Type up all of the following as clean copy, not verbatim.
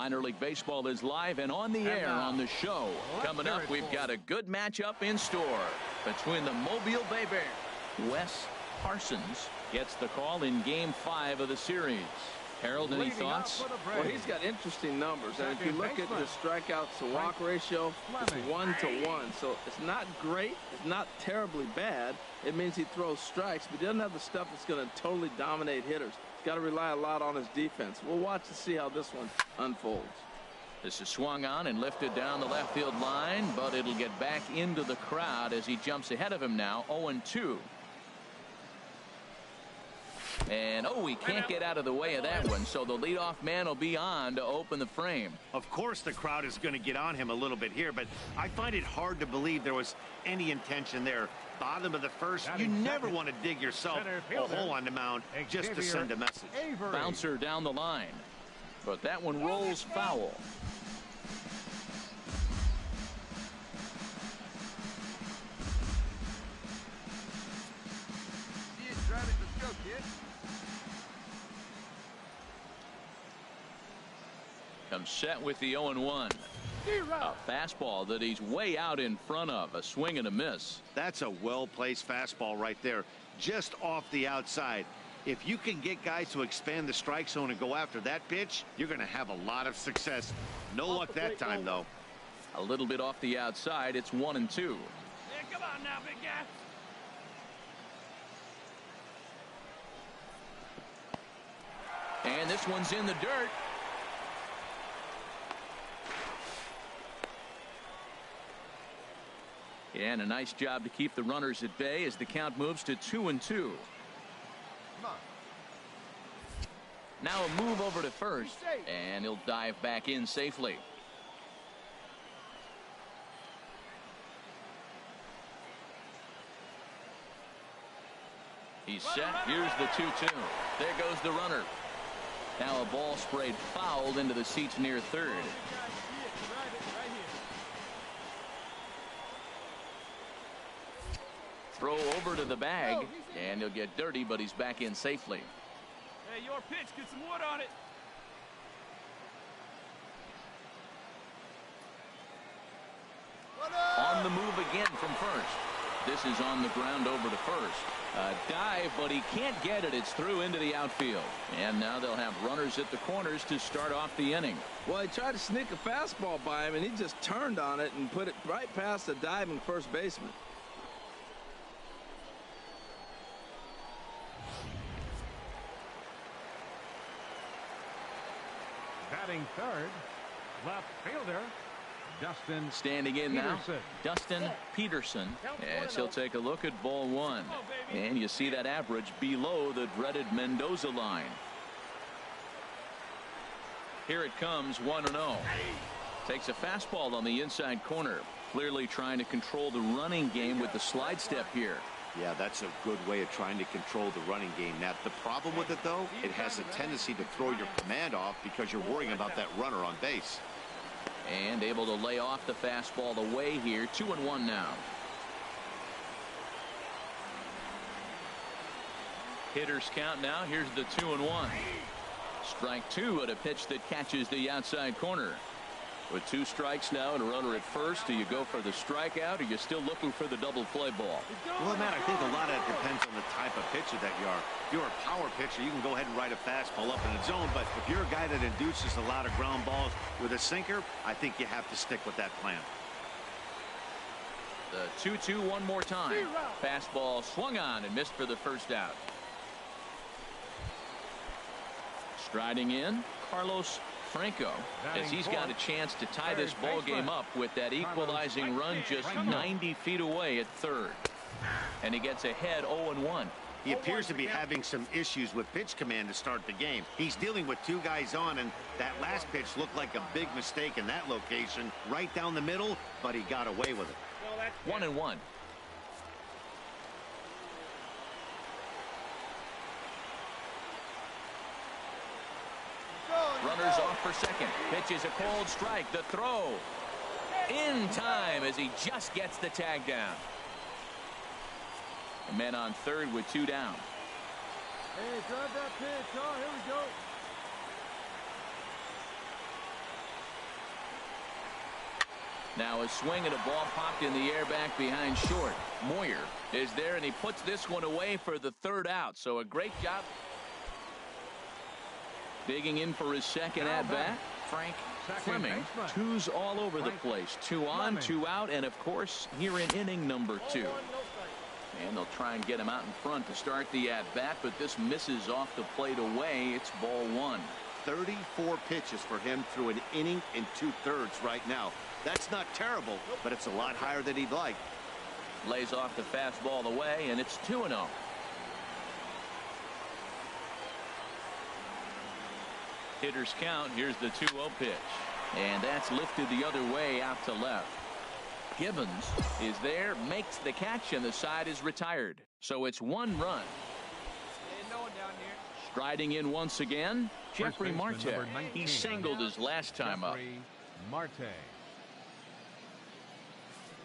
Minor League Baseball is live and on the air on the show. Coming up, we've got a good matchup in store between the Mobile Bay Bears. Wes Parsons gets the call in Game 5 of the series. Harold, any thoughts? Well, he's got interesting numbers, and if you look at the strikeouts to walk ratio, it's 1-to-1. So it's not great. It's not terribly bad. It means he throws strikes, but he doesn't have the stuff that's going to totally dominate hitters. He's got to rely a lot on his defense. We'll watch to see how this one unfolds. This is swung on and lifted down the left field line, but it'll get back into the crowd as he jumps ahead of him now, 0-2. And, he can't get out of the way of that one, so the leadoff man will be on to open the frame. Of course the crowd is going to get on him a little bit here, but I find it hard to believe there was any intention there. Bottom of the first, you never want to dig yourself a hole on the mound just to send a message. Bouncer down the line, but that one rolls foul. Comes set with the 0-1. A fastball that he's way out in front of. A swing and a miss. That's a well-placed fastball right there, just off the outside. If you can get guys to expand the strike zone and go after that pitch, you're going to have a lot of success. No luck that time, though. A little bit off the outside. It's 1-2. Yeah, come on now, big guy. And this one's in the dirt. And a nice job to keep the runners at bay as the count moves to 2-2. Now a move over to first, and he'll dive back in safely. He's set. Here's the 2-2. There goes the runner. Now a ball sprayed fouled into the seats near third. Throw over to the bag, and he'll get dirty, but he's back in safely. Hey, your pitch, get some wood on it. On the move again from first. This is on the ground over to first. A dive, but he can't get it. It's through into the outfield. And now they'll have runners at the corners to start off the inning. Well, he tried to sneak a fastball by him, and he just turned on it and put it right past the diving first baseman. Batting third, left fielder, Dustin. Standing in now, Dustin Peterson, as he'll take a look at ball one. And you see that average below the dreaded Mendoza line. Here it comes, 1-0. Takes a fastball on the inside corner. Clearly trying to control the running game with the slide step here. Yeah, that's a good way of trying to control the running game. Now, the problem with it, though, it has a tendency to throw your command off because you're worrying about that runner on base. And able to lay off the fastball away here. 2-1 now. Hitters count now. Here's the 2-1. Strike two at a pitch that catches the outside corner. With two strikes now and a runner at first, do you go for the strikeout, or are you still looking for the double play ball? Well, Matt, I think a lot of it depends on the type of pitcher that you are. If you're a power pitcher, you can go ahead and ride a fastball up in the zone, but if you're a guy that induces a lot of ground balls with a sinker, I think you have to stick with that plan. The 2-2 one more time. Fastball swung on and missed for the first out. Striding in, Carlos Franco, as he's got a chance to tie this ball game up with that equalizing run just 90 feet away at third. And he gets ahead 0-1. He appears to be having some issues with pitch command to start the game. He's dealing with two guys on, and that last pitch looked like a big mistake in that location, right down the middle, but he got away with it. 1-1. Runners off for second. Pitch is a cold strike. The throw in time as he just gets the tag down. A man on third with two down. Hey, grab that pitch. Oh, here we go. Now a swing and a ball popped in the air back behind short. Moyer is there, and he puts this one away for the third out. So a great job. Digging in for his second at-bat, Frank Fleming. Twos all over the place. 2 on, 2 out, and of course here in inning number 2. And they'll try and get him out in front to start the at-bat, but this misses off the plate away. It's ball 1. 34 pitches for him through an inning and 2/3 right now. That's not terrible, but it's a lot higher than he'd like. Lays off the fastball away, and it's 2-0. Hitters count. Here's the 2-0 pitch. And that's lifted the other way out to left. Gibbons is there, makes the catch, and the side is retired. So it's 1 run. Striding in once again, Jeffrey Marte. He singled his last time up. Marte.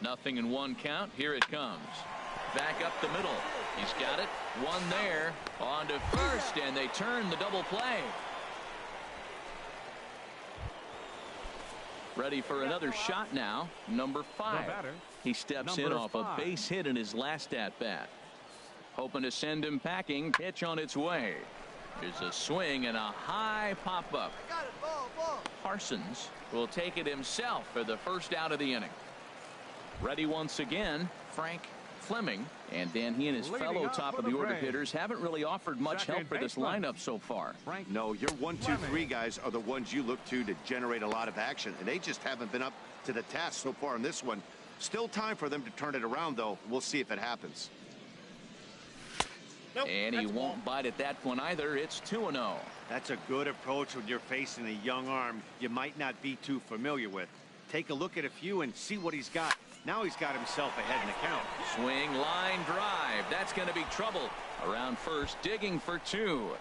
0-1 count. Here it comes. Back up the middle. He's got it. 1 there. On to first, and they turn the double play. Ready for another shot now. Number 5. He steps in off a base hit in his last at-bat. Hoping to send him packing. Pitch on its way. There's a swing and a high pop-up. Parsons will take it himself for the first out of the inning. Ready once again, Frank Fleming. And then he and his fellow top-of-the-order hitters haven't really offered much help for this lineup so far. No, your 1, 2, 3 guys are the ones you look to generate a lot of action, and they just haven't been up to the task so far in this one. Still time for them to turn it around, though. We'll see if it happens. And he won't bite at that one either. It's 2-0. That's a good approach when you're facing a young arm you might not be too familiar with. Take a look at a few and see what he's got. Now he's got himself ahead in the count. Swing, line drive. That's going to be trouble. Around first, digging for 2.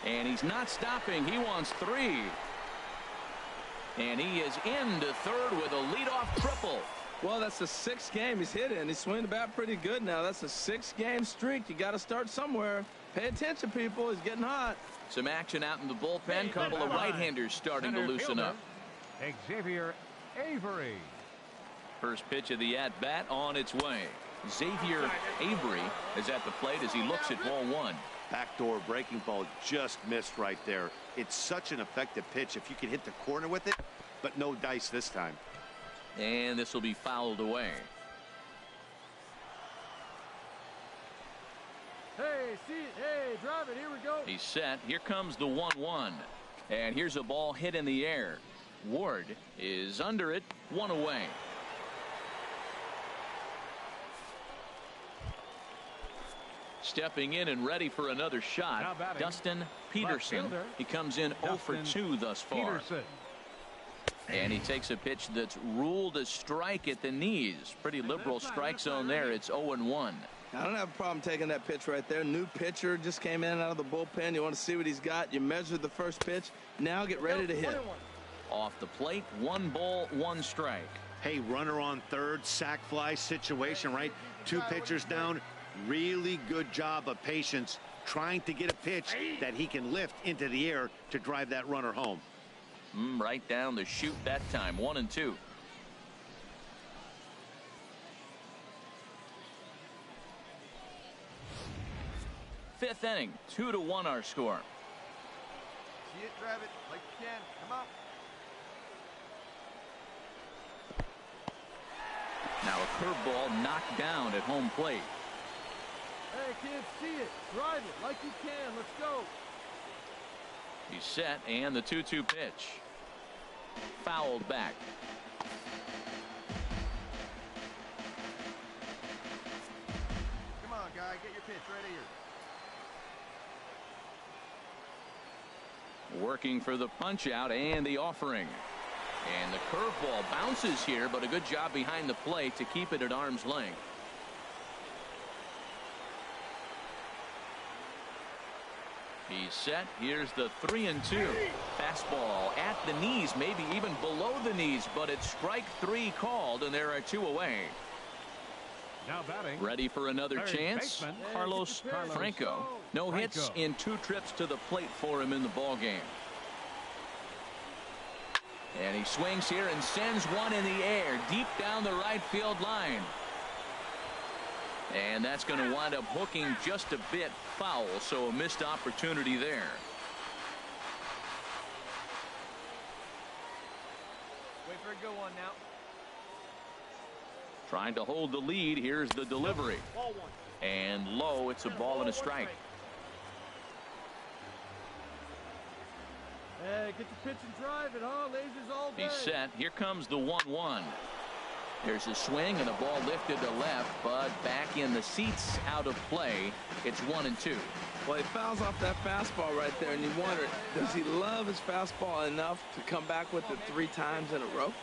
And he's not stopping. He wants 3. And he is into third with a leadoff triple. Well, that's the 6th game he's hit in. He's swinging the bat pretty good now. That's a 6-game streak. You got to start somewhere. Pay attention, people. He's getting hot. Some action out in the bullpen. Couple of right-handers starting to loosen up. Xavier Avery. First pitch of the at-bat on its way. Xavier Avery is at the plate as he looks at ball 1. Backdoor breaking ball just missed right there. It's such an effective pitch if you can hit the corner with it, but no dice this time. And this will be fouled away. Hey, see it. Hey, drive it. Here we go. He's set. Here comes the 1-1. And here's a ball hit in the air. Ward is under it. 1 away. Stepping in and ready for another shot, Dustin Peterson. He comes in 0 for 2 thus far. And he takes a pitch that's ruled a strike at the knees. Pretty liberal strike zone there. It's 0-1. I don't have a problem taking that pitch right there. New pitcher just came in out of the bullpen. You want to see what he's got. You measured the first pitch. Now get ready to hit. Off the plate, 1 ball, 1 strike. Hey, runner on third, sac fly situation, right? 2 pitchers down. Really good job of patience trying to get a pitch that he can lift into the air to drive that runner home. Right down the chute that time. 1-2. Fifth inning, 2-1 our score. See it, drive it like you can. Come on. Now a curveball knocked down at home plate. Hey, kids, see it. Drive it like you can. Let's go. He's set, and the 2-2 pitch. Fouled back. Come on, guy. Get your pitch right here. Working for the punch out and the offering. And the curveball bounces here, but a good job behind the plate to keep it at arm's length. He's set. Here's the 3-2. Fastball at the knees, maybe even below the knees, but it's strike 3 called, and there are 2 away. Now batting. Ready for another chance? Carlos Franco. No hits in 2 trips to the plate for him in the ball game. And he swings here and sends one in the air deep down the right field line. And that's going to wind up hooking just a bit foul, so a missed opportunity there. Wait for a good one now. Trying to hold the lead. Here's the delivery. Ball one. And low. It's a ball and a strike. Hey, get the pitch and drive it, huh? Lasers all day. He's set. Here comes the 1-1. There's a swing and a ball lifted to left, but back in the seats, out of play. It's 1-2. Well, he fouls off that fastball right there, and you wonder, does he love his fastball enough to come back with it 3 times in a row?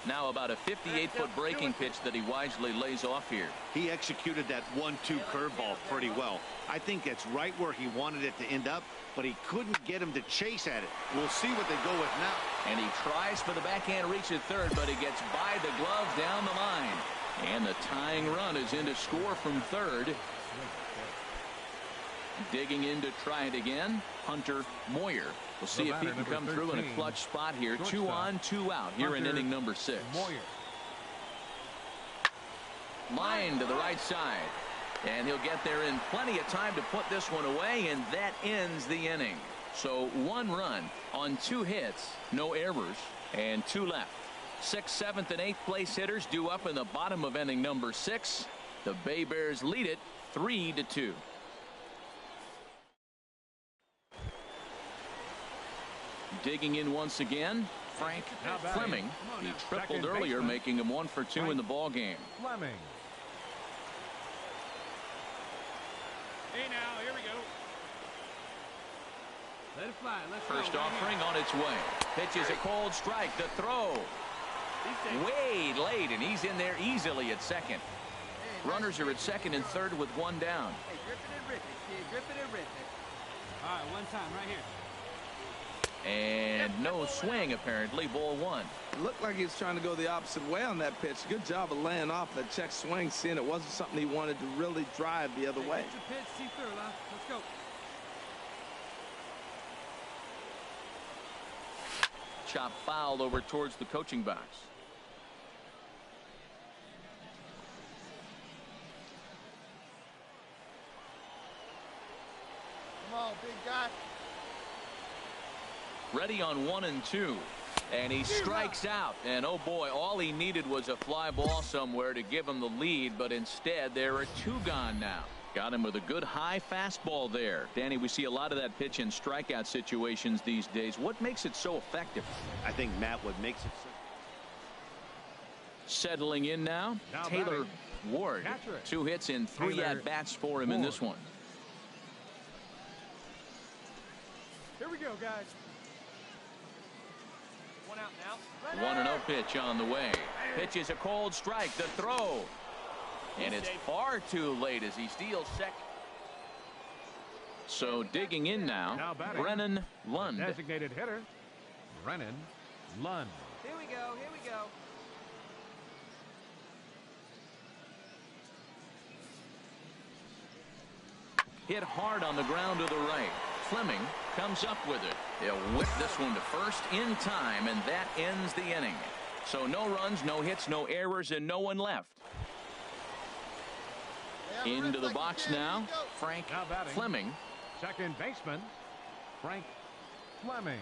Now about a 58-foot breaking pitch that he wisely lays off here. He executed that 1-2 curveball pretty well. I think it's right where he wanted it to end up, but he couldn't get him to chase at it. We'll see what they go with now. And he tries for the backhand reach at third, but he gets by the glove down the line. And the tying run is in to score from third. Digging in to try it again, Hunter Moyer. We'll see if he can come through in a clutch spot here. 2 on, 2 out here in inning number 6. Line to the right side. And he'll get there in plenty of time to put this one away, and that ends the inning. So 1 run on 2 hits, no errors, and 2 left. 6th, 7th, and 8th place hitters due up in the bottom of inning number 6. The Bay Bears lead it 3-2. Digging in once again, Frank Fleming. He tripled earlier, making him 1 for 2 in the ball game. Fleming. Hey, now, here we go. Let it fly. Let's First go. offering on its way. Pitch is a cold strike. The throw. Way late, and he's in there easily at second. Runners are at second and third with 1 down. Hey, grip it and rip it, kid. Grip it and rip it. All right, one time right here. And no swing, apparently. Ball 1. It looked like he was trying to go the opposite way on that pitch. Good job of laying off that check swing, seeing it wasn't something he wanted to really drive the other way. Get your pitch, see through, huh? Let's go. Chop fouled over towards the coaching box. Come on, big guy. Ready on 1 and 2. And he strikes out. And oh boy, all he needed was a fly ball somewhere to give him the lead. But instead, there are 2 gone now. Got him with a good high fastball there. Danny, we see a lot of that pitch in strikeout situations these days. What makes it so effective? I think, Matt, what makes it so... Settling in now Taylor Ward. 2 hits in 3 at-bats for him in this one. Here we go, guys. 1 out now. 1-0 pitch on the way. Pitch is a cold strike. The throw. And it's far too late as he steals second. So digging in now Brennan Lund. Designated hitter, Brennan Lund. Here we go. Here we go. Hit hard on the ground to the right. Fleming comes up with it. He'll whip this one to first in time, and that ends the inning. So no runs, no hits, no errors, and no one left. Into the box now, Frank Fleming. Second baseman, Frank Fleming.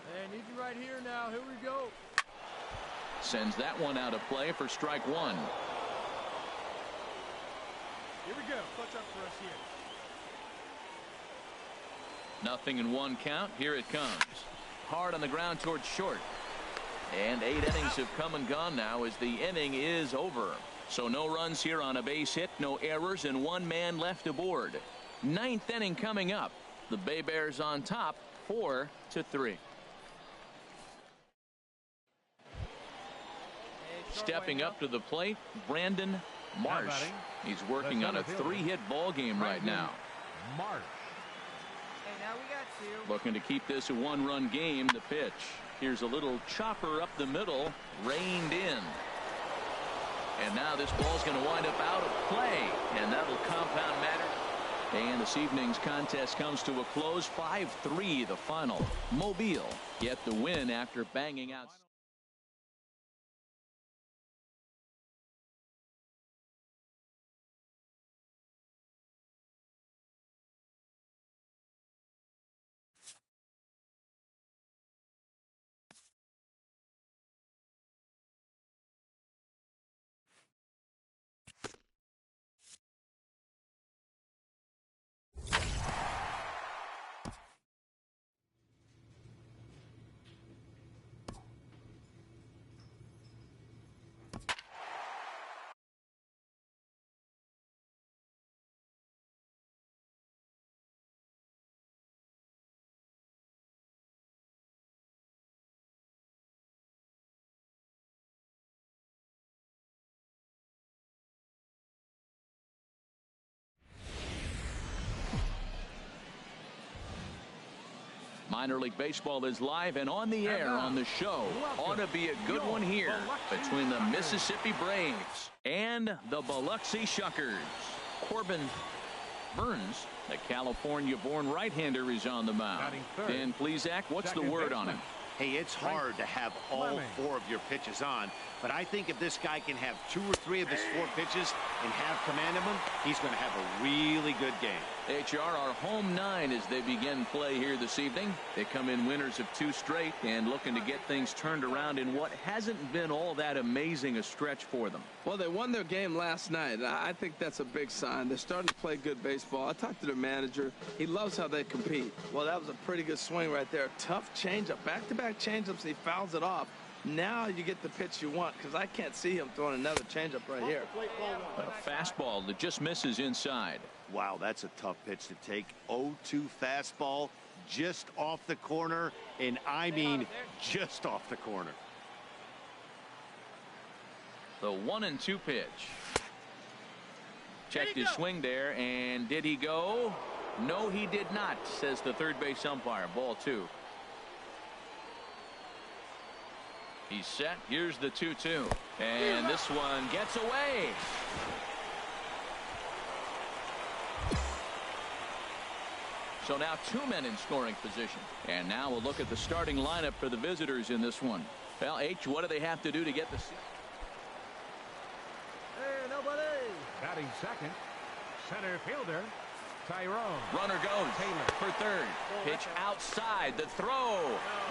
Hey, need you right here now. Here we go. Sends that one out of play for strike 1. Here we go. Clutch up for us here. Nothing in 1 count. Here it comes. Hard on the ground towards short. And 8 innings have come and gone now as the inning is over. So no runs here on a base hit, no errors, and 1 man left aboard. 9th inning coming up. The Bay Bears on top, 4-3. Stepping up to the plate, Brandon Marsh. He's working on a 3-hit ball game right now. Marsh. Hey, now we got 2. Looking to keep this a 1-run game. The pitch. Here's a little chopper up the middle, reined in. And now this ball's going to wind up out of play, and that'll compound matter. And this evening's contest comes to a close. 5-3 the final. Mobile get the win after banging out. Minor League Baseball is live and on the air on the show. Ought to be a good one here between the Mississippi Braves and the Biloxi Shuckers. Corbin Burns, the California-born right-hander, is on the mound. Dan Plesac, what's the word on him? Hey, it's hard to have all 4 of your pitches on, but I think if this guy can have 2 or 3 of his 4 pitches and have command of them, he's going to have a really good game. HR, our home 9 as they begin play here this evening. They come in winners of 2 straight and looking to get things turned around in what hasn't been all that amazing a stretch for them. Well, they won their game last night. I think that's a big sign. They're starting to play good baseball. I talked to their manager. He loves how they compete. Well, that was a pretty good swing right there. Tough changeup. Back-to-back changeups. He fouls it off. Now you get the pitch you want, because I can't see him throwing another changeup right here. A fastball that just misses inside. Wow, that's a tough pitch to take. 0-2 fastball just off the corner, and I mean just off the corner. The 1-2 pitch. Checked his swing there, and did he go? No, he did not, says the third base umpire. Ball 2. He's set. Here's the 2-2. And this one gets away. So now 2 men in scoring position. And now we'll look at the starting lineup for the visitors in this one. Well, H, what do they have to do to get the... Hey, nobody. Batting second, center fielder, Tyrone. Runner goes Taylor for third. Pitch outside, the throw,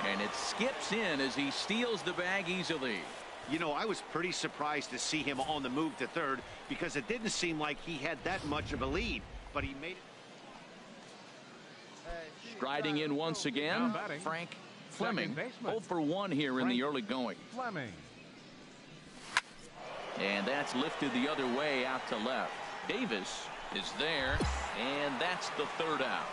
and it skips in as he steals the bag easily. You know, I was pretty surprised to see him on the move to third, because it didn't seem like he had that much of a lead, but he made it. Striding in once again, Frank Fleming. 0 for 1 here in the early going. Fleming. And that's lifted the other way out to left. Davis is there, and that's the third out.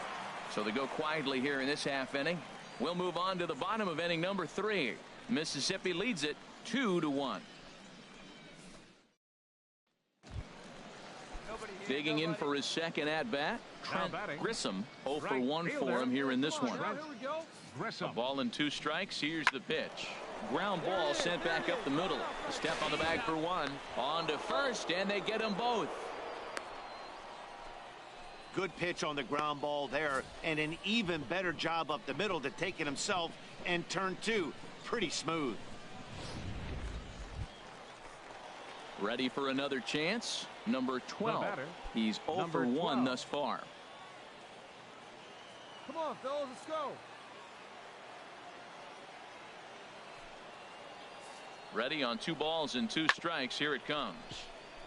So they go quietly here in this half inning. We'll move on to the bottom of inning number 3. Mississippi leads it 2-1. Digging in for his second at-bat, Trent Grissom. 0 for 1 for him here in this one. A ball and 2 strikes. Here's the pitch. Ground ball sent back up the middle. A step on the bag for 1. On to first, and they get them both. Good pitch on the ground ball there, and an even better job up the middle to take it himself, and turn 2. Pretty smooth. Ready for another chance. Number 12. He's 0 for 1 thus far. Come on, fellas, let's go. Ready on 2 balls and 2 strikes. Here it comes.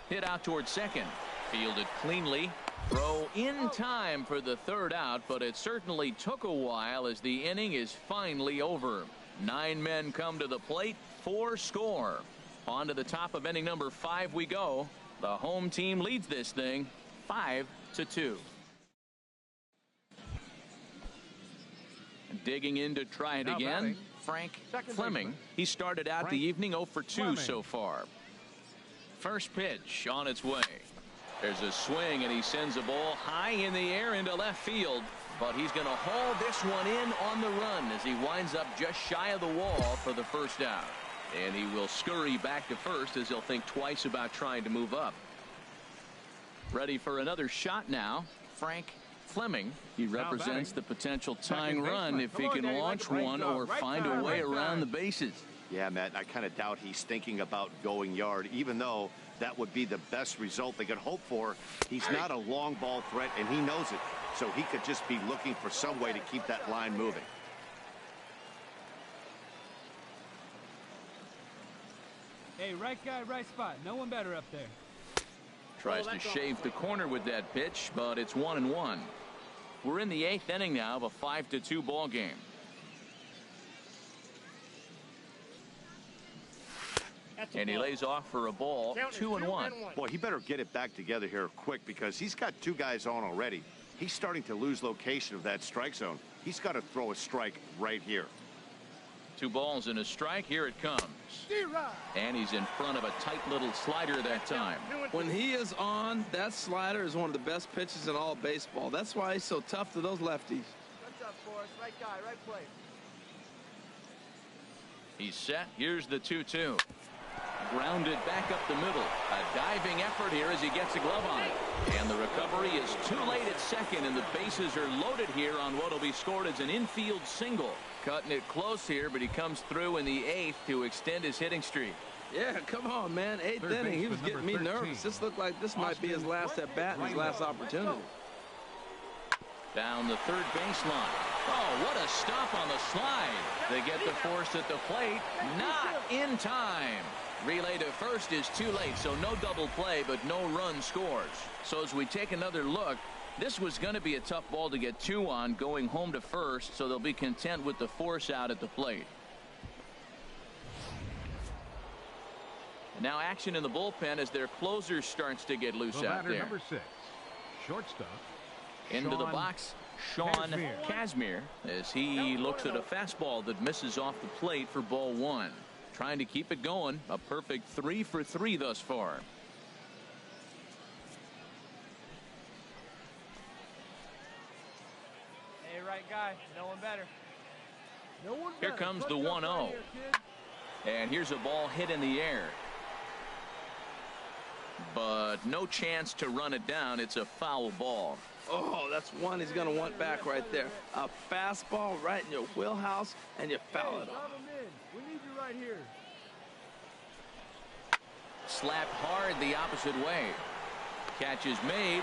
Hit out towards second. Fielded cleanly. Throw in time for the third out, but it certainly took a while as the inning is finally over. 9 men come to the plate, 4 score. On to the top of inning number 5 we go. The home team leads this thing 5-2. Digging in to try it again, Frank Fleming. He started out the evening 0 for 2 so far. First pitch on its way. There's a swing, and he sends a ball high in the air into left field. But he's going to haul this one in on the run as he winds up just shy of the wall for the first out. And he will scurry back to first as he'll think twice about trying to move up. Ready for another shot now, Frank Fleming, he represents the potential tying run if he Come on, can Dave, launch right one go, or right find side, a way right around side. the bases. Yeah, Matt, I kind of doubt he's thinking about going yard, even though that would be the best result they could hope for. He's not a long ball threat, and he knows it. So he could just be looking for some way to keep that line moving. Hey, right guy, right spot. No one better up there. Tries to shave the corner with that pitch, but it's 1-1. We're in the 8th inning now of a 5-2 ball game. And he lays off for a ball. 2-1. Boy, he better get it back together here quick because he's got 2 guys on already. He's starting to lose location of that strike zone. He's got to throw a strike right here. 2 balls and a strike. Here it comes. And he's in front of a tight little slider that time. When he is on, that slider is one of the best pitches in all of baseball. That's why he's so tough to those lefties. What's up, Forrest? Right guy, right place. He's set. Here's the 2-2. Grounded back up the middle. A diving effort here as he gets a glove on it. And the recovery is too late at second, and the bases are loaded here on what will be scored as an infield single. Cutting it close here, but he comes through in the 8th to extend his hitting streak. Yeah, come on, man. 8th Third inning. He was baseman, getting me number 13. nervous. This looked like this might be his last at bat and his last opportunity. Down the third baseline. Oh, what a stop on the slide. They get the force at the plate. Not in time. Relay to first is too late, so no double play, but no run scores. So as we take another look, this was going to be a tough ball to get 2 on going home to first, so they'll be content with the force out at the plate. And now action in the bullpen as their closer starts to get loose The out batter, there. number 6, shortstop. Into the Sean box, Sean Kazmir, as he looks at a fastball that misses off the plate for ball 1. Trying to keep it going. A perfect 3 for 3 thus far. Hey, right guy. No one better. No one Here better. comes the Push up 1-0. right here, kid. And here's a ball hit in the air. But no chance to run it down. It's a foul ball. Oh, that's one he's going to want back right there. A fastball right in your wheelhouse, and you foul it off. Drop him in. We need you right here. Slapped hard the opposite way. Catch is made.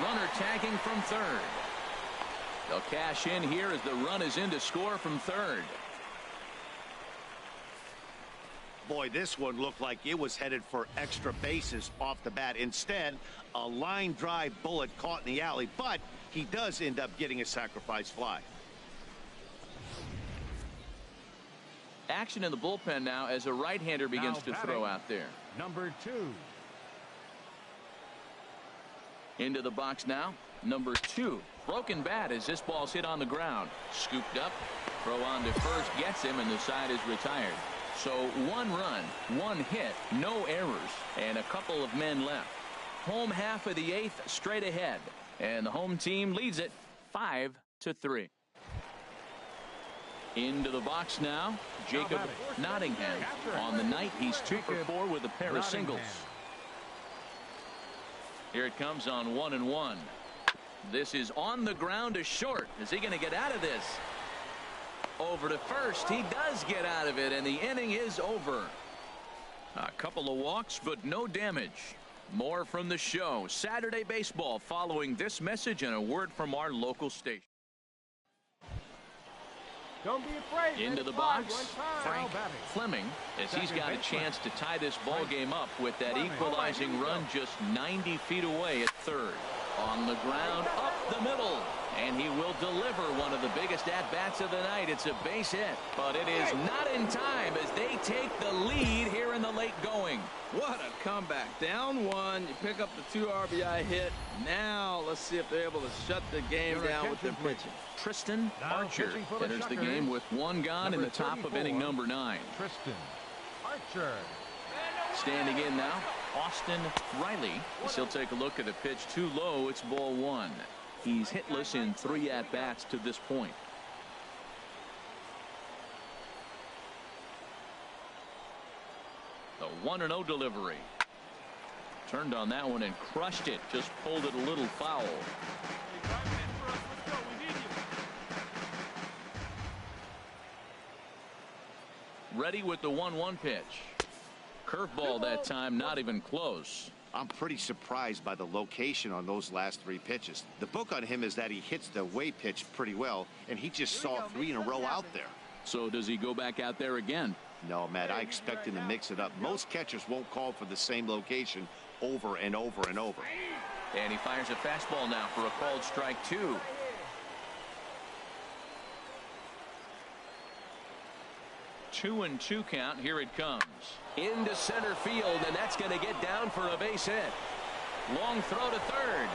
Runner tagging from third. They'll cash in here as the run is in to score from third. Boy, this one looked like it was headed for extra bases off the bat. Instead, a line drive bullet caught in the alley, but he does end up getting a sacrifice fly. Action in the bullpen now as a right-hander begins to throw out there. Number 2. Into the box now. Number 2. Broken bat as this ball's hit on the ground. Scooped up. Throw on to first. Gets him, and the side is retired. So 1 run, 1 hit, no errors, and a couple of men left. Home half of the 8th straight ahead. And the home team leads it 5-3. Into the box now. Jacob Nottingham. On the night, he's 2 for 4 with a pair of singles. Here it comes on 1-1. This is on the ground to short. Is he going to get out of this? Over to first. He does get out of it, and the inning is over. A couple of walks, but no damage. More from the show. Saturday Baseball following this message and a word from our local station. Don't be afraid. Into the box, Frank Fleming, as he's got a chance to tie this ball game up with that equalizing run just 90 feet away at third. On the ground, up the middle, and he will deliver one of the biggest at-bats of the night. It's a base hit, but it is not in time as they take the lead here in the late going. What a comeback. Down 1, you pick up the 2 RBI hit. Now let's see if they're able to shut the game down with their pitching. Tristan Archer enters the game with 1 gone in the top of inning number 9. Tristan Archer. Standing in now, Austin Riley. As he'll take a look at a pitch too low. It's ball 1. He's hitless in 3 at-bats to this point. The 1-0 delivery. Turned on that one and crushed it. Just pulled it a little foul. Ready with the 1-1 pitch. Curveball that time, not even close. I'm pretty surprised by the location on those last 3 pitches. The book on him is that he hits the away pitch pretty well, and he just saw 3 in a row out there. So does he go back out there again? No, Matt, I expect him to mix it up. Most catchers won't call for the same location over and over and over. And he fires a fastball now for a called strike 2. Two and 2 count. Here it comes. Into center field, and that's going to get down for a base hit. Long throw to third.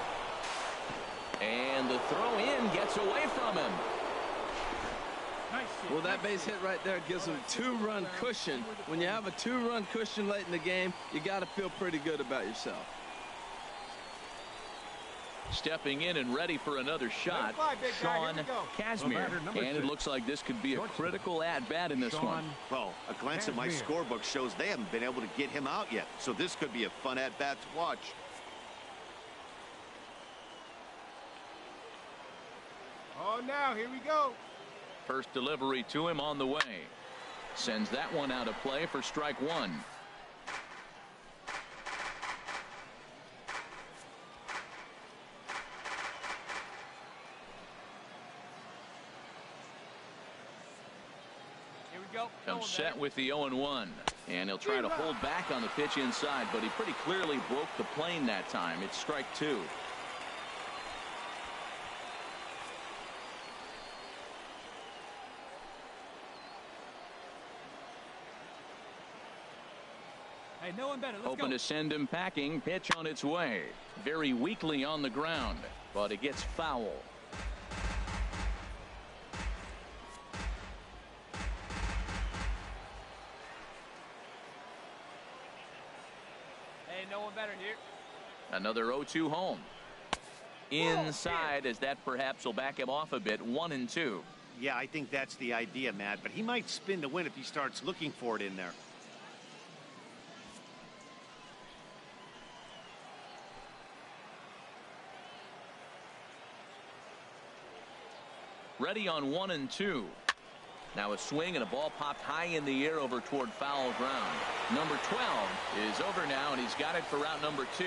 And the throw in gets away from him. Well, that base hit right there gives him 2-run cushion. When you have a 2-run cushion late in the game, you got to feel pretty good about yourself. Stepping in and ready for another shot, Sean Kazmir. And it looks like this could be a critical at-bat in this one. Well, a glance at my scorebook shows they haven't been able to get him out yet. So this could be a fun at-bat to watch. Oh, now, here we go. First delivery to him on the way. Sends that one out of play for strike 1. Comes set with the 0-1. And he'll try to hold back on the pitch inside, but he pretty clearly broke the plane that time. It's strike 2. Hey, no one better. Let's Hoping go. to send him packing. Pitch on its way. Very weakly on the ground, but it gets foul. No one better here. Another 0-2 home. Inside, as that perhaps will back him off a bit. 1-2. Yeah, I think that's the idea, Matt. But he might spin to win if he starts looking for it in there. Ready on 1-2. Now a swing and a ball popped high in the air over toward foul ground. Number 12 is over now, and he's got it for out number 2.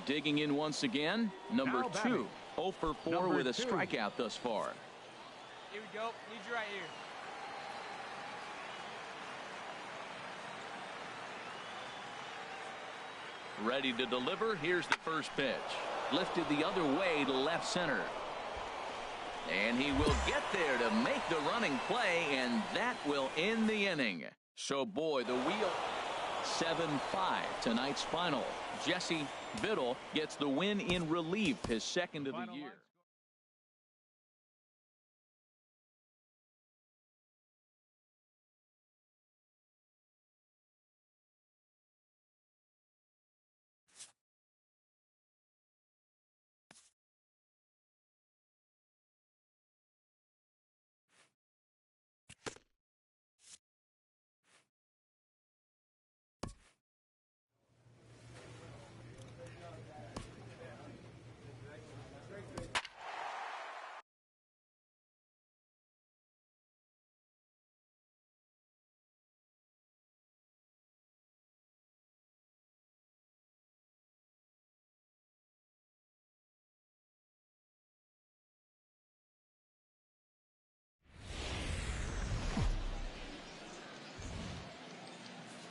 Digging in once again, number 2. 0 for 4 with a strikeout thus far. Here we go. Need you right here. Ready to deliver. Here's the first pitch. Lifted the other way to left center. And he will get there to make the running play, and that will end the inning. So, boy, the wheel. 7-5, tonight's final. Jesse Biddle gets the win in relief, his second of the year.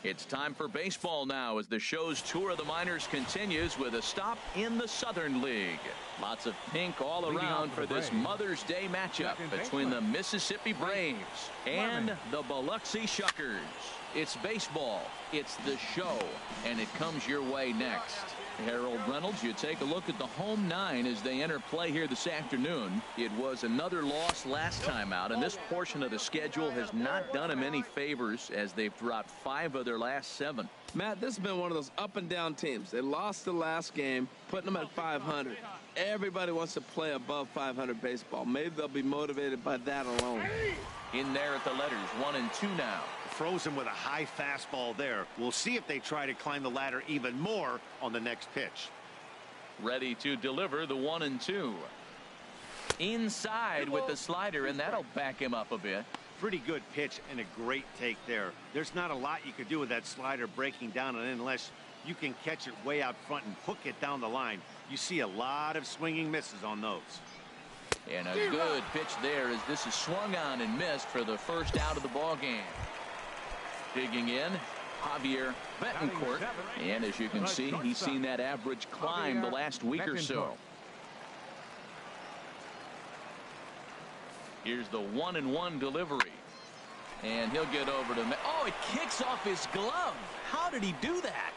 It's time for baseball now as the show's tour of the minors continues with a stop in the Southern League. Lots of pink all around for this Mother's Day matchup between the Mississippi Braves and the Biloxi Shuckers. It's baseball, it's the show, and it comes your way next. Harold Reynolds, you take a look at the home 9 as they enter play here this afternoon. It was another loss last time out, and this portion of the schedule has not done them any favors as they've dropped 5 of their last 7. Matt, this has been one of those up and down teams. They lost the last game, putting them at 500. Everybody wants to play above 500 baseball. Maybe they'll be motivated by that alone. In there at the letters, 1-2 now. Frozen with a high fastball there. We'll see if they try to climb the ladder even more on the next pitch. Ready to deliver the 1-2. Inside with the slider, and that'll back him up a bit. Pretty good pitch and a great take there. There's not a lot you could do with that slider breaking down, and unless you can catch it way out front and hook it down the line, you see a lot of swinging misses on those. And a good pitch there as this is swung on and missed for the first out of the ball game. Digging in, Javier Betancourt, and as you can see, he's seen that average climb the last week or so. Here's the 1-1 delivery, and he'll get over to. Oh, it kicks off his glove. How did he do that?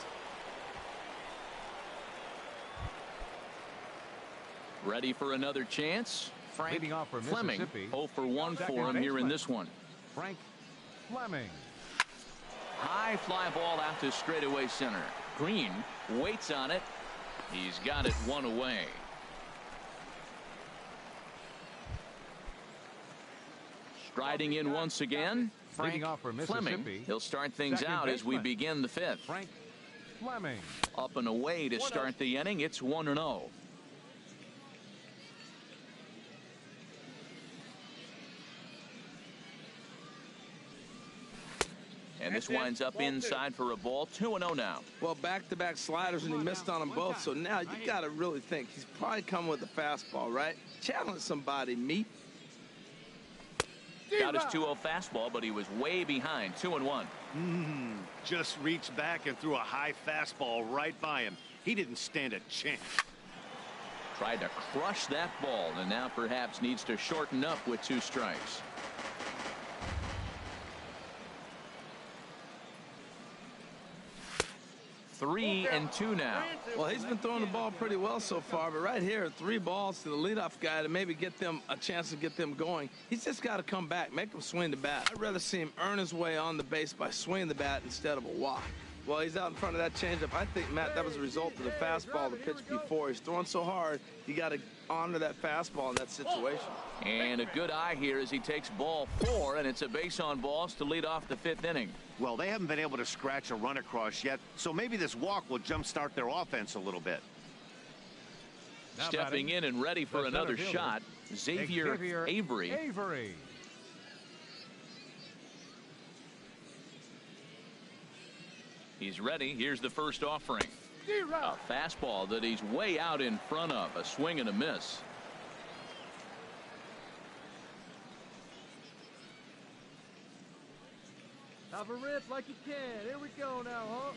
Ready for another chance. Frank Fleming, 0 for 1 for him here in this one. Frank Fleming. High fly ball out to straightaway center. Green waits on it. He's got it one away. Striding in once again, Frank Fleming. He'll start things out as we begin the fifth. Frank Fleming. Up and away to start the inning. It's 1-0. And this winds up inside for a ball. 2-0 now. Well, back-to-back sliders, and he missed on them both. So now you got to really think. He's probably coming with a fastball, right? Challenge somebody, meet. Got his 2-0 fastball, but he was way behind. 2-1. Just reached back and threw a high fastball right by him. He didn't stand a chance. Tried to crush that ball, and now perhaps needs to shorten up with 2 strikes. Three and 2 now. Well, he's been throwing the ball pretty well so far, but right here, 3 balls to the leadoff guy to maybe get them a chance to get them going. He's just got to come back, make him swing the bat. I'd rather see him earn his way on the base by swinging the bat instead of a walk. Well, he's out in front of that changeup. I think, Matt, that was a result of the fastball, the pitch before. He's throwing so hard, you got to honor that fastball in that situation. And a good eye here as he takes ball 4, and it's a base on balls to lead off the 5th inning. Well, they haven't been able to scratch a run across yet, so maybe this walk will jumpstart their offense a little bit. Stepping in and ready for another shot, Xavier Avery. He's ready. Here's the first offering. A fastball that he's way out in front of. A swing and a miss. Have a rip like you can. Here we go now, huh?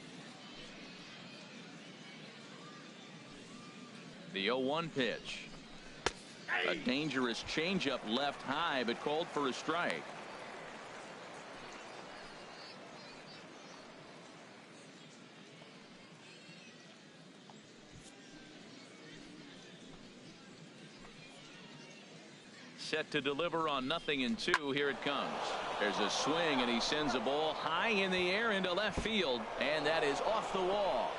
The 0-1 pitch. A dangerous changeup left high, but called for a strike. Set to deliver on 0-2. Here it comes. There's a swing, and he sends a ball high in the air into left field, and that is off the wall.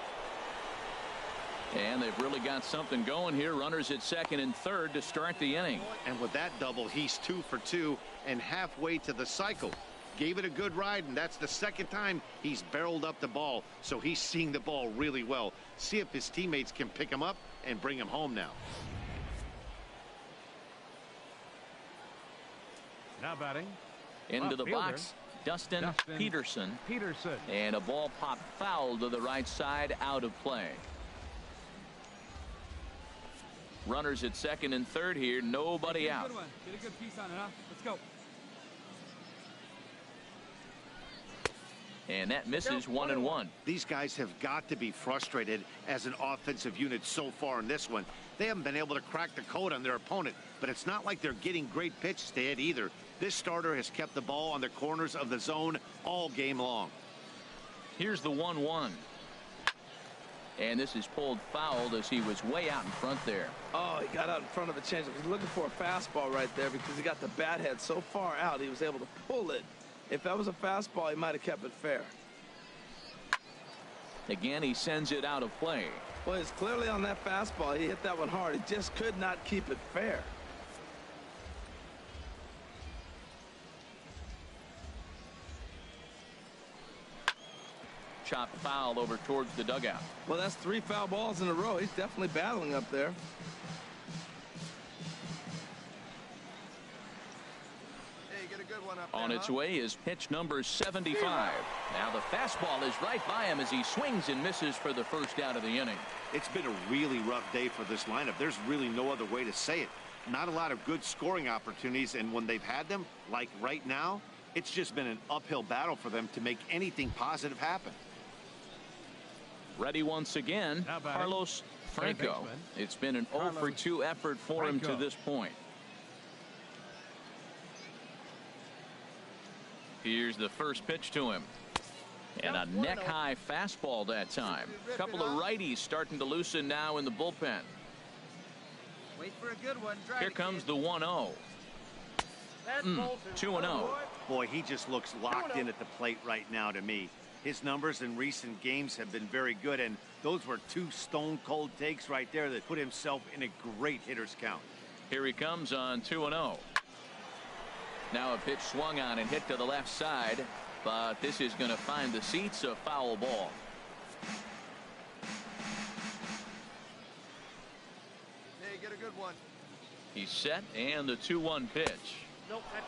And they've really got something going here. Runners at second and third to start the inning. And with that double, he's 2 for 2 and halfway to the cycle. Gave it a good ride, and that's the second time he's barreled up the ball. So he's seeing the ball really well. See if his teammates can pick him up and bring him home now. Now batting. Into the box, Dustin Peterson. And a ball popped foul to the right side, out of play. Runners at second and third here, nobody out. Good one. Get a good piece on it, huh? Let's go. And that misses 1-1. These guys have got to be frustrated as an offensive unit so far in this one. They haven't been able to crack the code on their opponent, but it's not like they're getting great pitches to hit either. This starter has kept the ball on the corners of the zone all game long. Here's the 1-1. And this is pulled foul as he was way out in front there. Oh, he got out in front of the changeup. He's looking for a fastball right there because he got the bat head so far out he was able to pull it. If that was a fastball, he might have kept it fair. Again, he sends it out of play. Well, it's clearly on that fastball. He hit that one hard. He just could not keep it fair. chop foul over towards the dugout. Well, that's 3 foul balls in a row. He's definitely battling up there. On its way is pitch number 75. Now the fastball is right by him as he swings and misses for the first out of the inning. It's been a really rough day for this lineup. There's really no other way to say it. Not a lot of good scoring opportunities, and when they've had them, like right now, it's just been an uphill battle for them to make anything positive happen. Ready once again, Carlos Franco. It's been an 0 for 2 effort for him to this point. Here's the first pitch to him. And a neck-high fastball that time. A couple of righties starting to loosen now in the bullpen. Wait for a good one. Here comes the 1-0. 2-0. Boy, he just looks locked in at the plate right now to me. His numbers in recent games have been very good, and those were 2 stone-cold takes right there that put himself in a great hitter's count. Here he comes on 2-0. Now a pitch swung on and hit to the left side, but this is going to find the seats, a foul ball. Hey, get a good one. He's set, and the 2-1 pitch.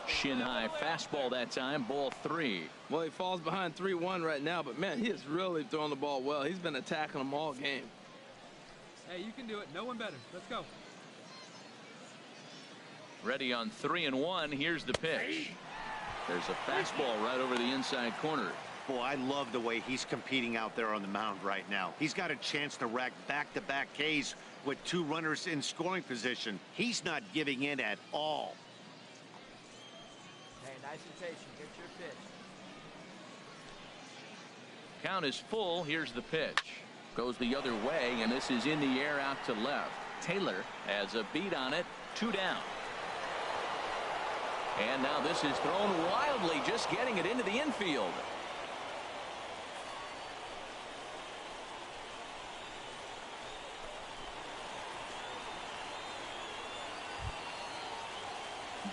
Shin high fastball that time, ball 3. Well, he falls behind 3-1 right now, but man, he is really throwing the ball well. He's been attacking them all game. Hey, you can do it. No one better. Let's go. Ready on 3-1. Here's the pitch. There's a fastball right over the inside corner. Boy, I love the way he's competing out there on the mound right now. He's got a chance to rack back-to-back Ks with 2 runners in scoring position. He's not giving in at all. Hey, nice and patient. Get your pitch. Count is full. Here's the pitch. Goes the other way, and this is in the air out to left. Taylor has a beat on it. 2 down. And now this is thrown wildly, just getting it into the infield.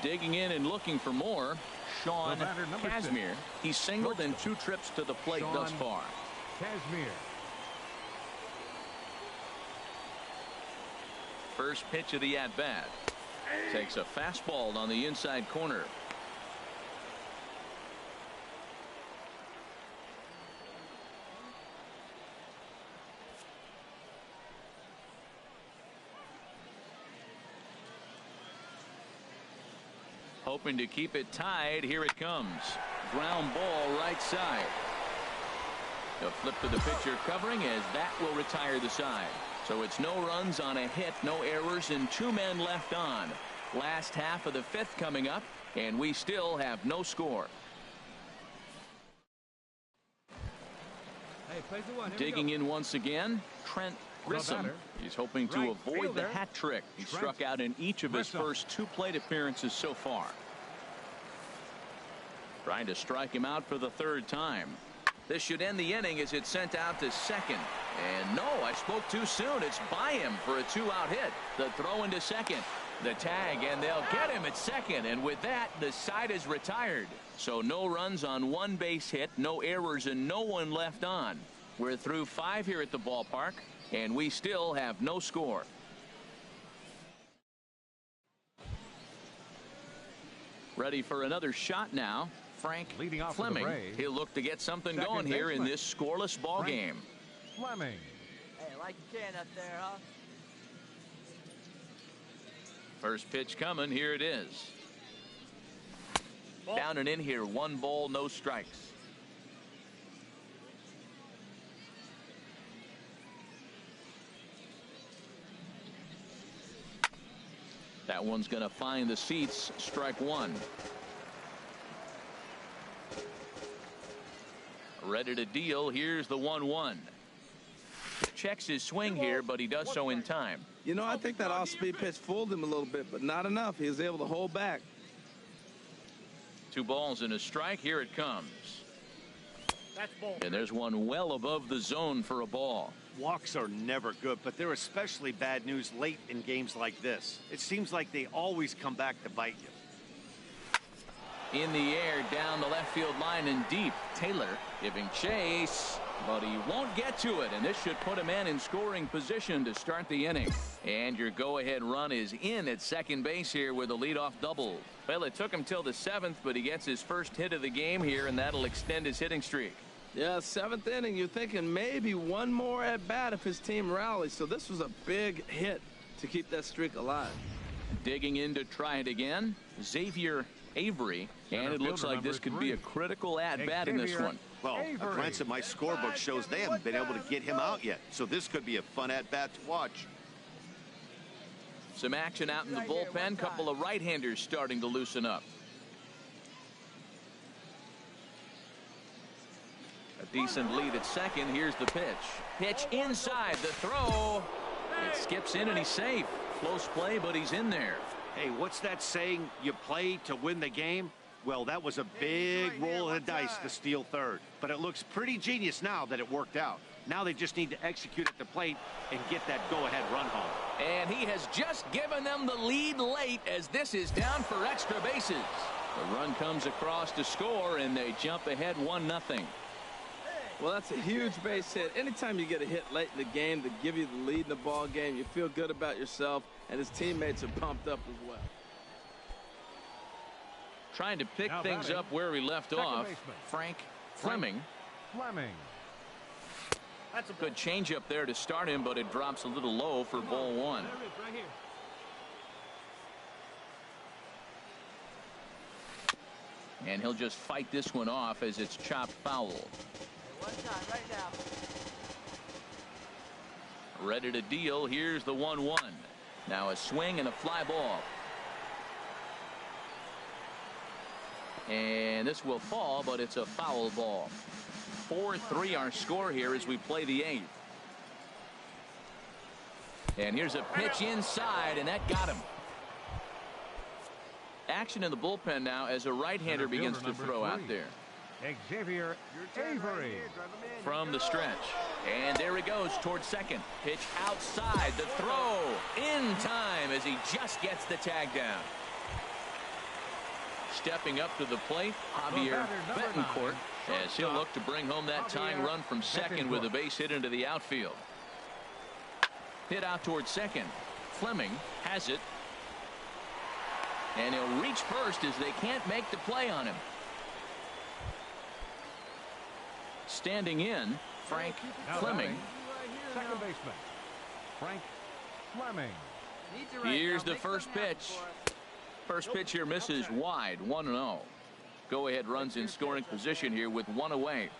Digging in and looking for more, Sean Kazmir. He's singled in 2 trips to the plate thus far. Kazmir. First pitch of the at-bat. Takes a fastball on the inside corner. Hoping to keep it tied. Here it comes. Ground ball right side. A flip to the pitcher covering as that will retire the side. So it's no runs on a hit, no errors, and 2 men left on. Last half of the 5th coming up, and we still have no score. Hey, plays the one. Digging in once again, Trent Grissom. He's hoping to avoid the hat trick. He struck out in each of his first 2 plate appearances so far. Trying to strike him out for the 3rd time. This should end the inning as it's sent out to second. And no, I spoke too soon. It's by him for a 2-out hit. The throw into second. The tag, and they'll get him at second. And with that, the side is retired. So no runs on 1 base hit, no errors, and no one left on. We're through 5 here at the ballpark, and we still have no score. Ready for another shot now. Frank Leading off Fleming. He'll look to get something going here in this scoreless ball game. Fleming. Hey, like you can up there, huh? First pitch coming. Here it is. Down and in here. 1 ball, no strikes. That one's going to find the seats. Strike 1. Ready to deal. Here's the 1-1. Checks his swing here, but he does so in time. You know, I think that off-speed pitch fooled him a little bit, but not enough. He was able to hold back. 2 balls and a strike. Here it comes. And there's one well above the zone for a ball. Walks are never good, but they're especially bad news late in games like this. It seems like they always come back to bite you. In the air, down the left field line and deep. Taylor Giving chase, but he won't get to it, and this should put a man in scoring position to start the inning. And your go-ahead run is in at second base here with a leadoff double. Well, it took him till the 7th, but he gets his first hit of the game here, and that'll extend his hitting streak. Yeah, 7th inning, you're thinking maybe one more at bat if his team rallies. So this was a big hit to keep that streak alive. Digging in to try it again, Xavier Avery, and it looks like this could be a critical at-bat in this one. Well, a glance at my scorebook shows they haven't been able to get him out yet, so this could be a fun at-bat to watch. Some action out in the bullpen. Couple of right-handers starting to loosen up. A decent lead at second. Here's the pitch. Pitch inside. The throw. It skips in and he's safe. Close play, but he's in there. Hey, what's that saying? You play to win the game? Well, that was a big roll of the dice to steal third. But it looks pretty genius now that it worked out. Now they just need to execute at the plate and get that go-ahead run home. And he has just given them the lead late as this is down for extra bases. The run comes across to score, and they jump ahead 1-0. Well, that's a huge base hit. Anytime you get a hit late in the game to give you the lead in the ball game, you feel good about yourself, and his teammates are pumped up as well. Trying to pick things up where we left off. Frank Fleming. That's a good changeup there to start him, but it drops a little low for ball one. And he'll just fight this one off as it's chopped foul. Ready to deal. Here's the 1-1. Now a swing and a fly ball. And this will fall, but it's a foul ball. 4-3 our score here as we play the 8th. And here's a pitch inside, and that got him. Action in the bullpen now as a right-hander begins to throw out there. Xavier Avery from the stretch, and there he goes towards second. Pitch outside, the throw in time as he just gets the tag down. Stepping up to the plate, Javier Betancourt, as he'll look to bring home that tying run from second with a base hit into the outfield. Hit out towards second. Fleming has it, and he'll reach first as they can't make the play on him. Standing in, Frank Fleming. Second baseman Frank Fleming. Here's the first pitch. First pitch here misses wide. 1-0. Go ahead runs in scoring position here with one away.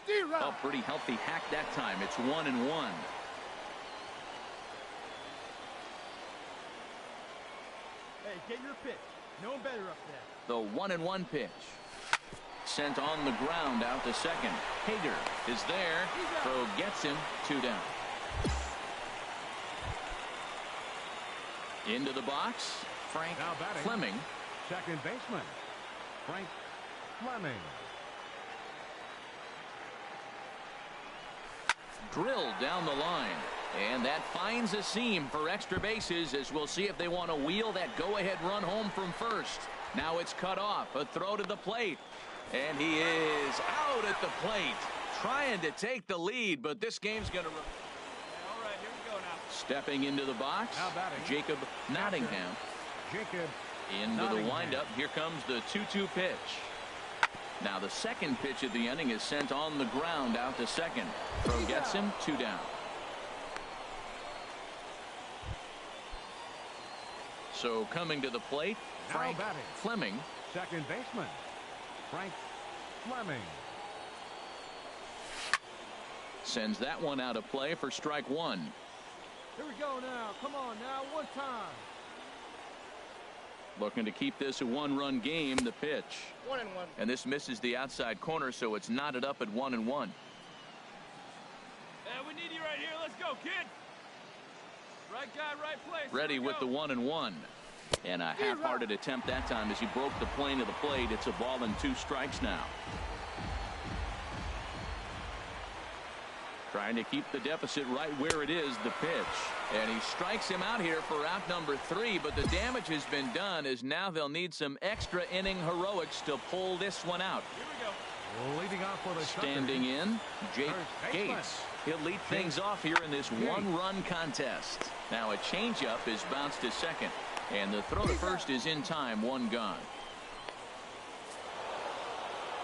Oh, pretty healthy hack that time. It's 1-1. Hey, get your pitch. No one better up there. The 1-1 pitch. Sent on the ground out to second. Hader is there. Throw gets him. 2 down. Into the box, Frank Fleming. Second baseman Frank Fleming. Drilled down the line, and that finds a seam for extra bases as we'll see if they want to wheel that go-ahead run home from first. Now it's cut off. A throw to the plate, and he is out at the plate trying to take the lead, but this game's going to stepping into the box, Jacob Nottingham. Into the windup. Here comes the 2-2 pitch. Now the second pitch of the inning is sent on the ground out to second. Throw gets him. 2 down. So coming to the plate, Frank Fleming. Second baseman Frank Fleming. Sends that one out of play for strike 1. Here we go now. Come on now. One time. Looking to keep this a 1-run game. The pitch. 1-1. And this misses the outside corner, so it's knotted up at 1-1. We need you right here. Let's go, kid. Right guy, right place. Ready with the 1-1. And a half-hearted attempt that time as he broke the plane of the plate. It's a ball and 2 strikes now. Trying to keep the deficit right where it is, the pitch. And he strikes him out here for out number 3, but the damage has been done as now they'll need some extra inning heroics to pull this one out. Here we go. Leading off for the Standing in, Jake Gates. He'll lead things off here in this one-run contest. Now a changeup is bounced to second, and the throw to first is in time, 1 gone.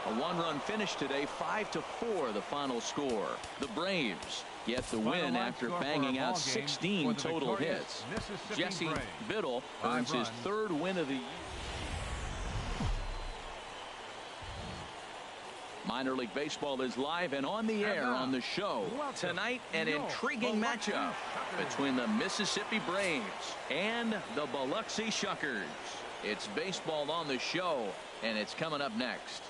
A 1-run finish today, 5-4 the final score. The Braves get the win after banging out 16 total hits. Jesse Biddle earns his 3rd win of the year. Minor League Baseball is live and on the air on the show. Tonight, an intriguing matchup between the Mississippi Braves and the Biloxi Shuckers. It's baseball on the show, and it's coming up next.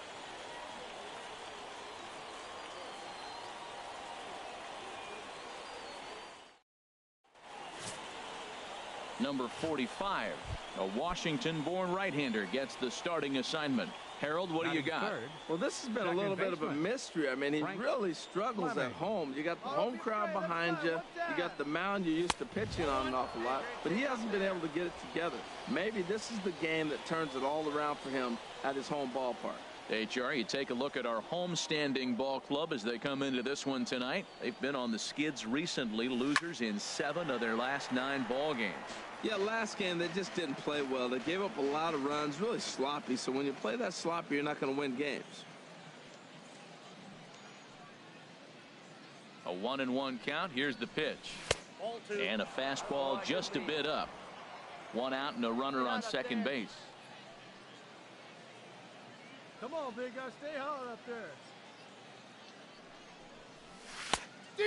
Number 45, a Washington-born right-hander, gets the starting assignment. Harold, what do you got? Well, this has been a little bit of a mystery. I mean, he really struggles at home. You got the home crowd behind you. You got the mound you're used to pitching on an awful lot. But he hasn't been able to get it together. Maybe this is the game that turns it all around for him at his home ballpark. HR, you take a look at our home-standing ball club as they come into this one tonight. They've been on the skids recently, losers in 7 of their last 9 ball games. Yeah, last game they just didn't play well. They gave up a lot of runs, really sloppy. So when you play that sloppy, you're not going to win games. A 1-1 count. Here's the pitch. And a fastball just a bit up. 1 out and a runner on second base. Come on, big guy, stay hard up there.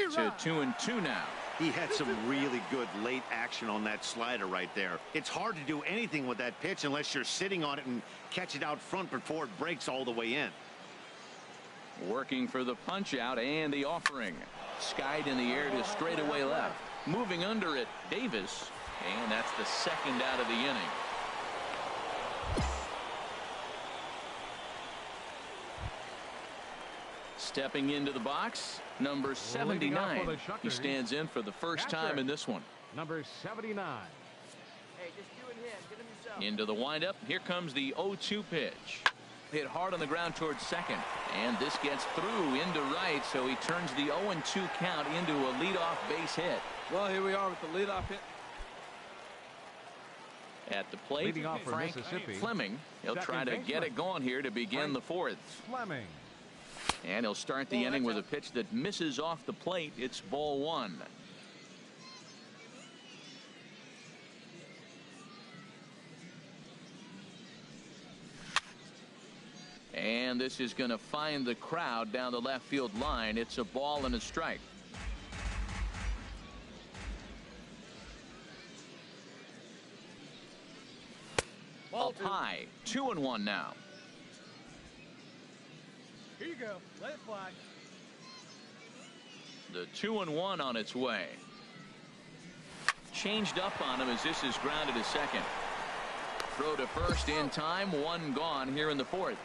To 2-2 now. He had some really good late action on that slider right there. It's hard to do anything with that pitch unless you're sitting on it and catch it out front before it breaks all the way in. Working for the punch out and the offering. Skied in the air to straightaway left. Moving under it, Davis. And that's the 2nd out of the inning. Stepping into the box, number 79. He stands in for the first time in this one. Number 79. Hey, just you and him. Get him yourself. Into the windup. Here comes the 0-2 pitch. Hit hard on the ground towards second. And this gets through into right, so he turns the 0-2 count into a leadoff base hit. Well, here we are with the leadoff hit. At the plate, Leading off for Frank Mississippi, Fleming. He'll try to get it going here to begin the 4th. Fleming. And he'll start the inning with a pitch that misses off the plate. It's ball 1. And this is going to find the crowd down the left field line. It's a ball and a strike. Up high, 2-1 now. Here you go. Let it fly. The 2-1 on its way. Changed up on him as this is grounded to second. Throw to first in time. 1 gone here in the 4th.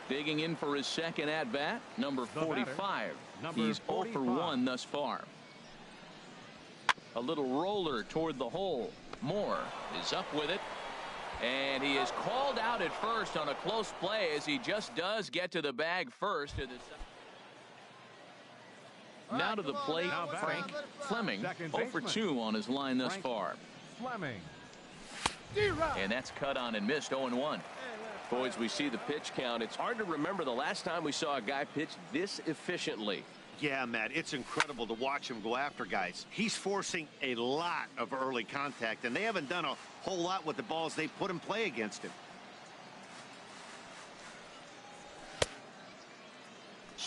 Digging in for his second at-bat, number 45. He's 0 for 1 thus far. A little roller toward the hole. Moore is up with it. And he is called out at first on a close play as he just does get to the bag first. Now to the plate, Frank Fleming, 0 for 2 on his line thus far. Fleming. And that's cut on and missed, 0-1. Boys, we see the pitch count. It's Hard to remember the last time we saw a guy pitch this efficiently. Yeah, Matt, it's incredible to watch him go after guys. He's forcing a lot of early contact, and they haven't done a whole lot with the balls they put in play against him.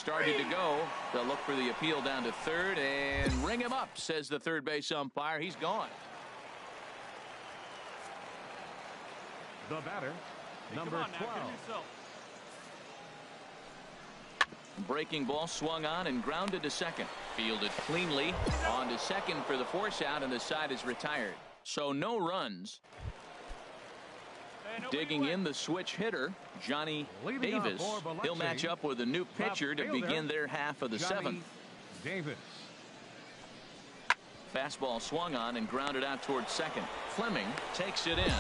started to go. They'll look for the appeal down to third and ring him up, says the third base umpire. He's gone. The batter, number 12. Breaking ball swung on and grounded to second. Fielded cleanly on to second for the force out, and the side is retired. So no runs. Digging in the switch hitter, Johnny Leading off Davis. for Biloxi, He'll match up with a new pitcher to fielder, begin their half of the Johnny seventh. Davis. Fastball swung on and grounded out towards second. Fleming takes it in,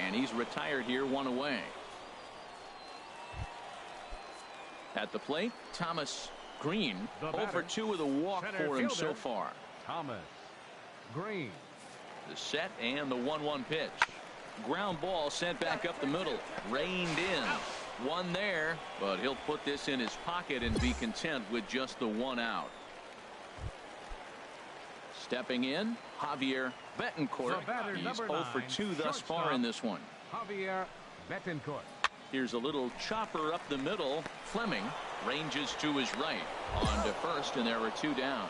and he's retired here, one away. At the plate, Thomas Green, The 0 for batter, 2 with a walk center for him so fielder, far. Thomas Green. The set and the 1-1 pitch. Ground ball sent back up the middle. Reined in. One there, but he'll put this in his pocket and be content with just the 1 out. Stepping in, Javier Betancourt. The batter, He's number 0 for 9, 2 thus far shortstop, in this one. Javier Betancourt. Here's a little chopper up the middle. Fleming ranges to his right. On to first, and there are 2 down.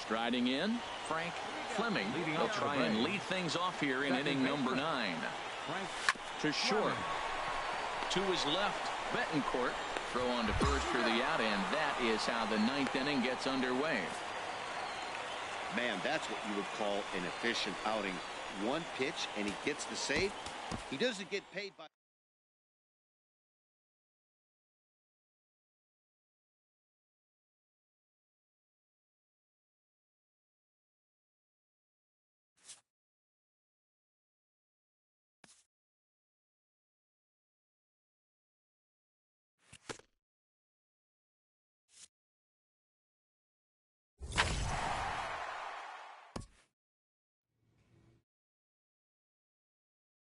Striding in, Frank Fleming. Leading He'll off try the and break. lead things off here in Second inning number baseman. 9. Frank To short. To his left, Betancourt. Throw on to first for the out, and that is how the 9th inning gets underway. Man, that's what you would call an efficient outing. One pitch, and he gets the save. He doesn't get paid by...